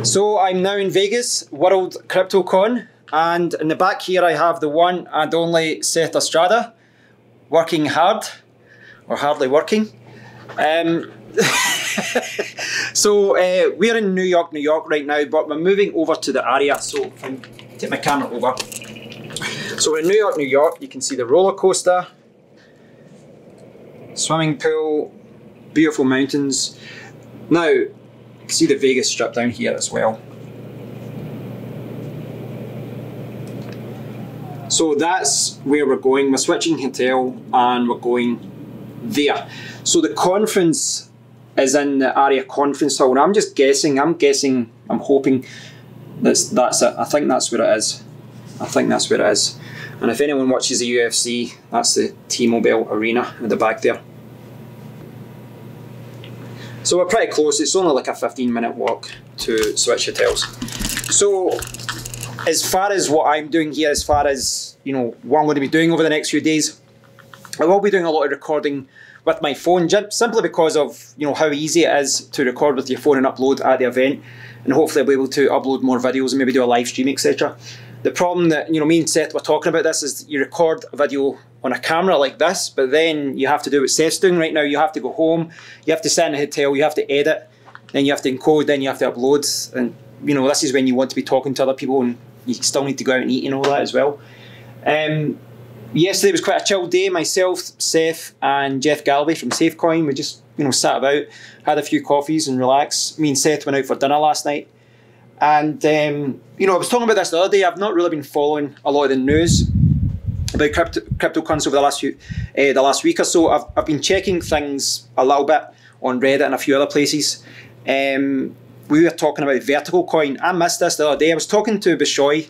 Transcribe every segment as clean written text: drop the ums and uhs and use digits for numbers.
So I'm now in Vegas, World CryptoCon, and in the back here I have the one and only Seth Estrada, working hard, or hardly working. So we're in New York right now, but we're moving over to the area, so if I take my camera over. So we're in New York, you can see the roller coaster, swimming pool, beautiful mountains. Now, you can see the Vegas Strip down here as well. So that's where we're going. We're switching hotel and we're going there. So the conference is in the area conference hall, and I'm guessing, I'm hoping that's it. I think that's where it is. And if anyone watches the UFC, that's the T-Mobile Arena in the back there. So we're pretty close. It's only like a 15-minute walk to switch hotels. So as far as what I'm doing here, as far as what I'm going to be doing over the next few days, I will be doing a lot of recording with my phone, simply because of how easy it is to record with your phone and upload at the event, and hopefully I'll be able to upload more videos and maybe do a live stream, etc. The problem that me and Seth were talking about this is you record a video on a camera like this, but then you have to do what Seth's doing right now. You have to go home, you have to sit in a hotel, you have to edit, then you have to encode, then you have to upload, and this is when you want to be talking to other people, and you still need to go out and eat and all that as well. Yesterday was quite a chill day. Myself, Seth and Jeff Galloway from SafeCoin, we just sat about, had a few coffees and relaxed. Me and Seth went out for dinner last night. And I was talking about this the other day. I've not really been following a lot of the news about cryptocurrency over the last week or so. I've been checking things a little bit on Reddit and a few other places. We were talking about vertical coin. I missed this the other day. I was talking to Bishoy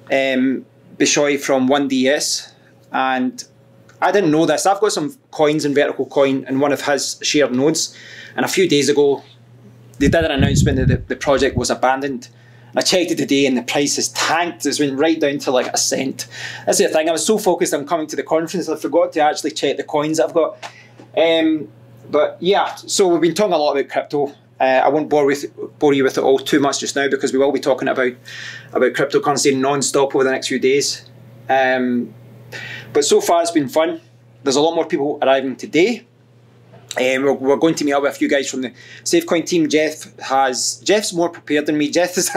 from 1DS, and I didn't know this. I've got some coins in vertical coin in one of his shared nodes, and a few days ago they did an announcement that the project was abandoned. I checked it today and the price has tanked. It's went right down to like a cent. That's the thing. I was so focused on coming to the conference I forgot to actually check the coins that I've got. But yeah, so we've been talking a lot about crypto. I won't bore you with it all too much just now, because we will be talking about cryptocurrency non-stop over the next few days. But so far it's been fun. There's a lot more people arriving today. We're going to meet up with a few guys from the SafeCoin team. Jeff's more prepared than me. Seth is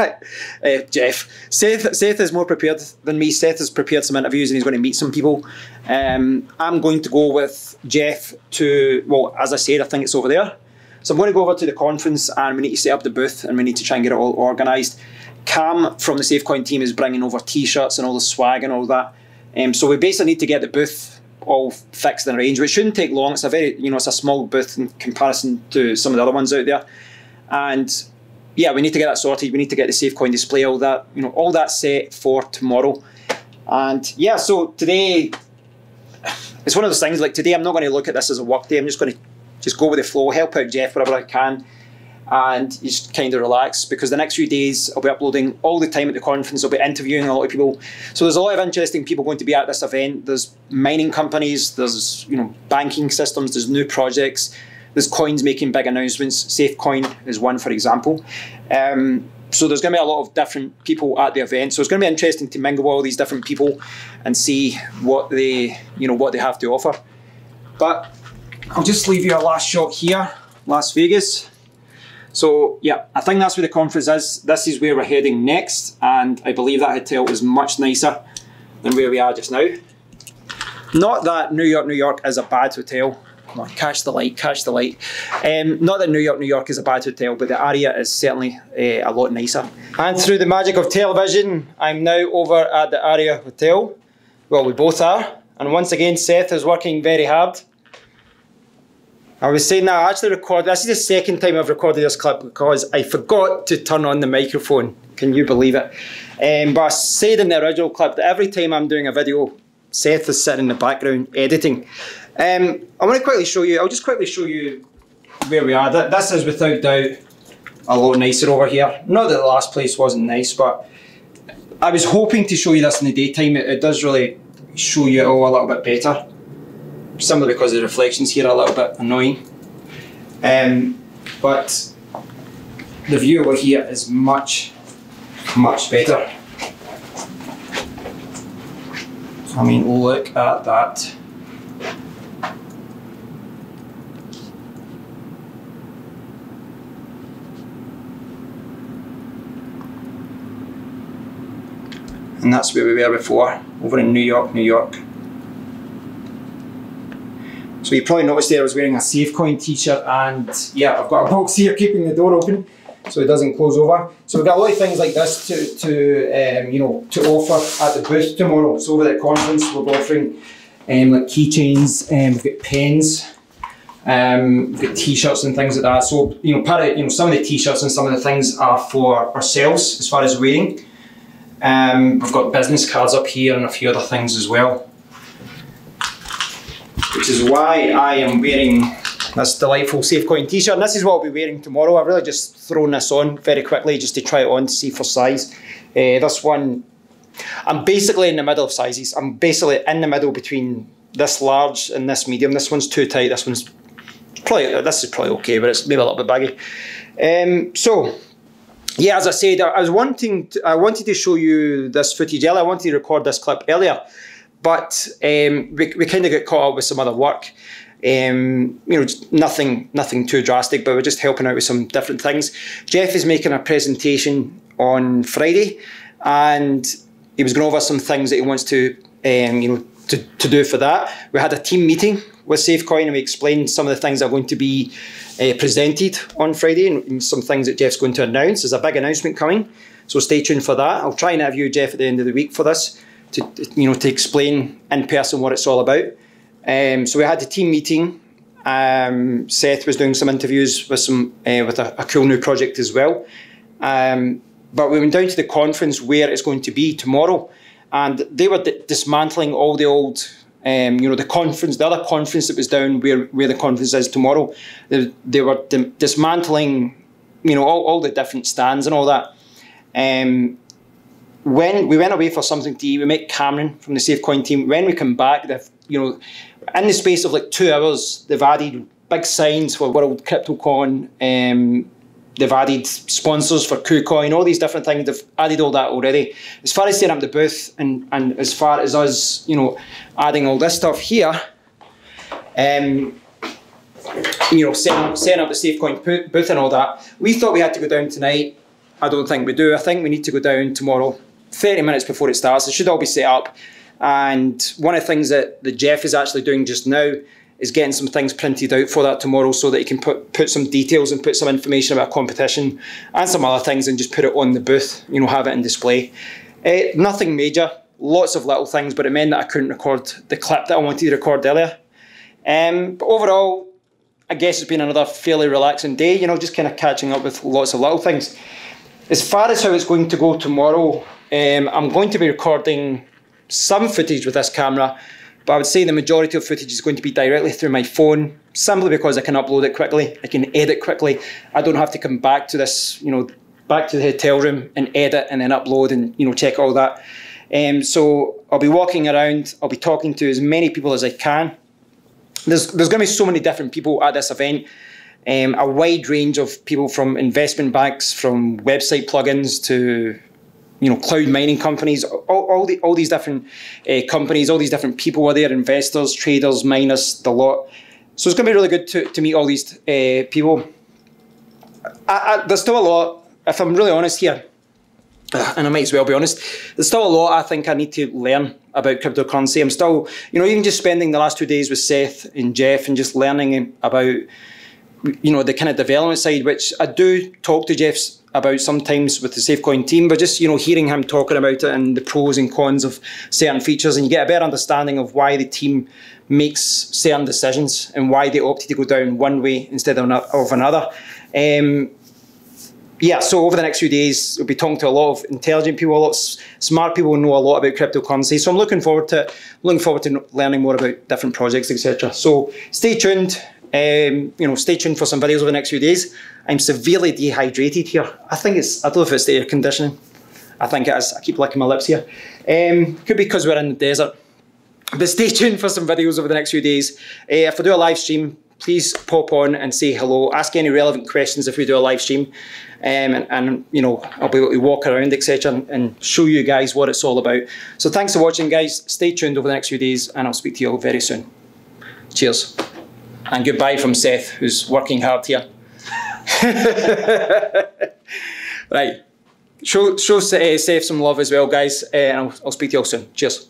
more prepared than me. Seth has prepared some interviews and he's going to meet some people. I'm going to go with Jeff to, well, as I said, I think it's over there. So I'm going to go over to the conference and we need to set up the booth and we need to try and get it all organised. Cam from the SafeCoin team is bringing over t-shirts and all the swag and all that. So we basically need to get the booth all fixed and arranged, which shouldn't take long. It's a very, it's a small booth in comparison to some of the other ones out there. And yeah, we need to get that sorted. We need to get the SafeCoin display, all that, all that set for tomorrow. And yeah, so today, it's one of those things, like today I'm not going to look at this as a work day. I'm just going to go with the flow, help out Jeff wherever I can, and just kind of relax, because the next few days I'll be uploading all the time at the conference. I'll be interviewing a lot of people. So there's a lot of interesting people going to be at this event. There's mining companies, there's banking systems, there's new projects, there's coins making big announcements. SafeCoin is one, for example. So there's going to be a lot of different people at the event. So it's going to be interesting to mingle with all these different people and see what they have to offer. But I'll just leave you a last shot here, Las Vegas. So yeah, I think that's where the conference is. This is where we're heading next, and I believe that hotel is much nicer than where we are just now. Not that New York is a bad hotel. Come on, catch the light, catch the light. Not that New York is a bad hotel, but the area is certainly a lot nicer. And through the magic of television, I'm now over at the Aria Hotel. Well, we both are. And once again, Seth is working very hard. I was saying that I actually recorded, this is the second time I've recorded this clip because I forgot to turn on the microphone. Can you believe it? But I said in the original clip that every time I'm doing a video, Seth is sitting in the background editing. I want to quickly show you, I'll just quickly show you where we are. This is without doubt a lot nicer over here. Not that the last place wasn't nice, but I was hoping to show you this in the daytime. It does really show you it all a little bit better. Simply because the reflections here are a little bit annoying. But the view over here is much, much better. I mean, look at that. And that's where we were before, over in New York, New York. So you probably noticed there I was wearing a SafeCoin t-shirt, and yeah, I've got a box here keeping the door open so it doesn't close over. So we've got a lot of things like this to offer at the booth tomorrow. So over at the conference we're offering like keychains, we've got pens, we've got t-shirts and things like that. So part of some of the t-shirts and some of the things are for ourselves as far as wearing. We've got business cards up here and a few other things as well, which is why I am wearing this delightful SafeCoin t-shirt, and this is what I'll be wearing tomorrow. I've really just thrown this on very quickly just to try it on to see for size. This one, I'm basically in the middle of sizes. I'm basically in the middle between this large and this medium. This one's too tight, this is probably okay, but it's maybe a little bit baggy. So yeah, as I said, I wanted to show you this footage earlier. I wanted to record this clip earlier, but we kind of got caught up with some other work. Nothing too drastic, but we're just helping out with some different things. Jeff is making a presentation on Friday, and he was going over some things that he wants to do for that. We had a team meeting with SafeCoin, and we explained some of the things that are going to be presented on Friday, and some things that Jeff's going to announce. There's a big announcement coming, so stay tuned for that. I'll try and interview Jeff at the end of the week for this to explain in person what it's all about. So we had the team meeting. Seth was doing some interviews with a cool new project as well. But we went down to the conference where it's going to be tomorrow, and they were dismantling all the old, the other conference that was down where the conference is tomorrow. They were dismantling, all the different stands and all that. When we went away for something to eat, we met Cameron from the SafeCoin team. When we come back, in the space of like 2 hours, they've added big signs for World CryptoCon. They've added sponsors for KuCoin, all these different things. They've added all that already. As far as setting up the booth and as far as us, adding all this stuff here, setting up the SafeCoin booth and all that, we thought we had to go down tonight. I don't think we do. I think we need to go down tomorrow, 30 minutes before it starts. It should all be set up. And one of the things that Jeff is actually doing just now is getting some things printed out for that tomorrow, so that he can put some details and put some information about competition and some other things and just put it on the booth, have it in display. Nothing major, lots of little things, but it meant that I couldn't record the clip that I wanted to record earlier. But overall, I guess it's been another fairly relaxing day, just kind of catching up with lots of little things. As far as how it's going to go tomorrow, I'm going to be recording some footage with this camera, but I would say the majority of footage is going to be directly through my phone, simply because I can upload it quickly, I can edit quickly. I don't have to come back to this, back to the hotel room and edit and then upload and check all that. So I'll be walking around, I'll be talking to as many people as I can. There's going to be so many different people at this event. A wide range of people, from investment banks, from website plugins to cloud mining companies, all these different companies, all these different people are there, investors, traders, miners, the lot. So it's going to be really good to meet all these people. There's still a lot, if I'm really honest here, and I might as well be honest, there's still a lot I think I need to learn about cryptocurrency. I'm still, even just spending the last 2 days with Seth and Jeff and just learning about the kind of development side, which I do talk to Jeff about sometimes with the SafeCoin team, but just hearing him talking about it and the pros and cons of certain features, and you get a better understanding of why the team makes certain decisions and why they opted to go down one way instead of another. Yeah, so over the next few days, we'll be talking to a lot of intelligent people, a lot of smart people who know a lot about cryptocurrency. So I'm looking forward to learning more about different projects, etc. So stay tuned. Stay tuned for some videos over the next few days. I'm severely dehydrated here. I don't know if it's the air conditioning. I think it is. I keep licking my lips here. Could be because we're in the desert. But stay tuned for some videos over the next few days. If I do a live stream, please pop on and say hello. Ask any relevant questions if we do a live stream. And you know, I'll be able to walk around, etc., and show you guys what it's all about. So thanks for watching, guys. Stay tuned over the next few days, and I'll speak to you all very soon. Cheers. And goodbye from Seth, who's working hard here. Right. Show Seth some love as well, guys. And I'll speak to you all soon. Cheers.